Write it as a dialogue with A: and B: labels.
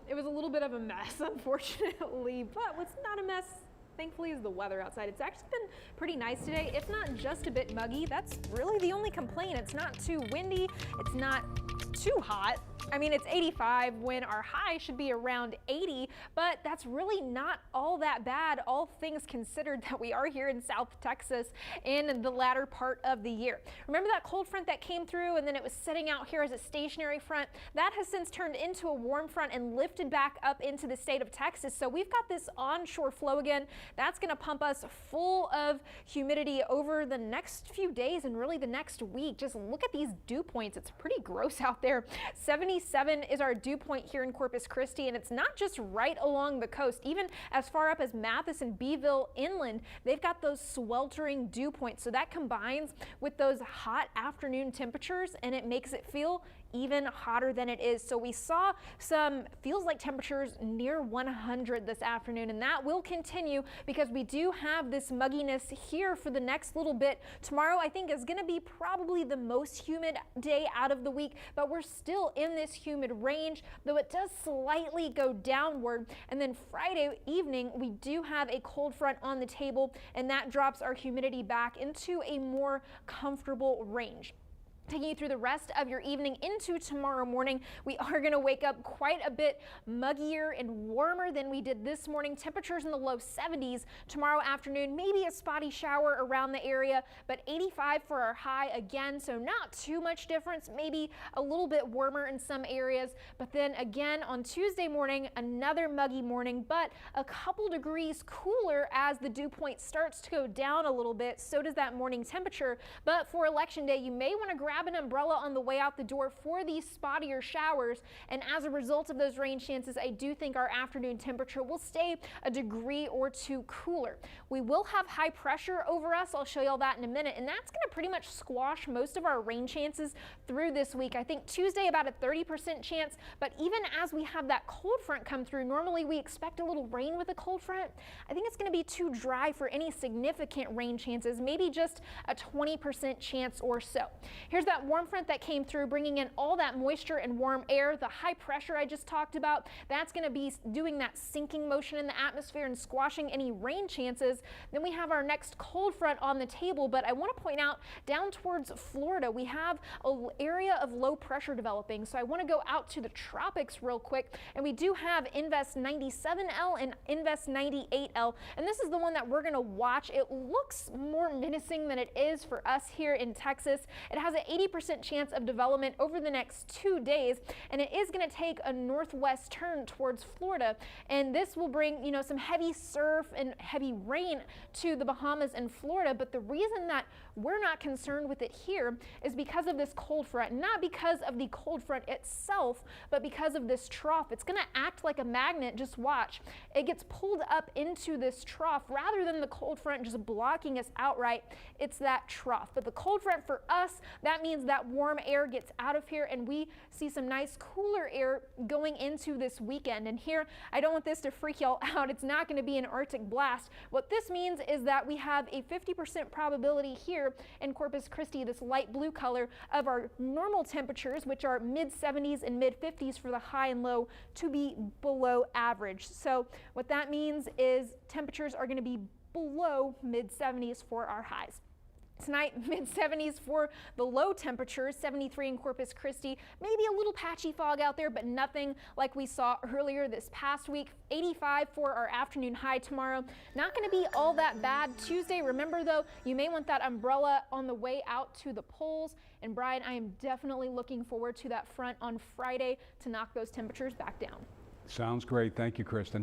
A: it was a little bit of a mess, unfortunately, but what's not a mess, thankfully, is the weather outside. It's actually been pretty nice today, if not just a bit muggy. That's really the only complaint. It's not too windy. It's not too hot. I mean, it's 85 when our high should be around 80, but that's really not all that bad, all things considered, that we are here in South Texas in the latter part of the year. Remember that cold front that came through and then it was sitting out here as a stationary front? That has since turned into a warm front and lifted back up into the state of Texas. So we've got this onshore flow again. That's going to pump us full of humidity over the next few days and really the next week. Just look at these dew points. It's pretty gross out there. 77 is our dew point here in Corpus Christi, and it's not just right along the coast. Even as far up as Mathis and Beeville inland, they've got those sweltering dew points. So that combines with those hot afternoon temperatures and it makes it feel even hotter than it is. So we saw some feels like temperatures near 100 this afternoon, and that will continue because we do have this mugginess here for the next little bit. Tomorrow I think is going to be probably the most humid day out of the week, but we're still in this humid range, though it does slightly go downward. And then Friday evening we do have a cold front on the table, and that drops our humidity back into a more comfortable range. Taking you through the rest of your evening into tomorrow morning, we are going to wake up quite a bit muggier and warmer than we did this morning. Temperatures in the low 70s tomorrow afternoon, maybe a spotty shower around the area, but 85 for our high again, so not too much difference, maybe a little bit warmer in some areas. But then again on Tuesday morning, another muggy morning, but a couple degrees cooler as the dew point starts to go down a little bit. So does that morning temperature. But for election day, you may want to grab an umbrella on the way out the door for these spottier showers, and as a result of those rain chances, I do think our afternoon temperature will stay a degree or two cooler. We will have high pressure over us. I'll show you all that in a minute, and that's going to pretty much squash most of our rain chances through this week. I think Tuesday about a 30% chance, but even as we have that cold front come through, normally we expect a little rain with a cold front. I think it's going to be too dry for any significant rain chances, maybe just a 20% chance or so. Here's that warm front that came through, bringing in all that moisture and warm air. The high pressure I just talked about, that's going to be doing that sinking motion in the atmosphere and squashing any rain chances. Then we have our next cold front on the table, but I want to point out down towards Florida, we have an area of low pressure developing. So I want to go out to the tropics real quick, and we do have Invest 97L and Invest 98L, and this is the one that we're going to watch. It looks more menacing than it is for us here in Texas. It has an 80% chance of development over the next 2 days, and it is going to take a northwest turn towards Florida, and this will bring, you know, some heavy surf and heavy rain to the Bahamas and Florida. But the reason that we're not concerned with it here is because of this cold front, not because of the cold front itself, but because of this trough. It's going to act like a magnet. Just watch. It gets pulled up into this trough rather than the cold front just blocking us outright. It's that trough. But the cold front for us, that means that warm air gets out of here and we see some nice cooler air going into this weekend. And here, I don't want this to freak y'all out. It's not going to be an Arctic blast. What this means is that we have a 50% probability here in Corpus Christi, this light blue color, of our normal temperatures, which are mid 70s and mid 50s for the high and low, to be below average. So what that means is temperatures are going to be below mid 70s for our highs. Tonight, mid 70s for the low temperatures, 73 in Corpus Christi. Maybe a little patchy fog out there, but nothing like we saw earlier this past week. 85 for our afternoon high tomorrow. Not going to be all that bad. Tuesday, remember though, you may want that umbrella on the way out to the polls. And Brian, I am definitely looking forward to that front on Friday to knock those temperatures back down.
B: Sounds great. Thank you, Kristen.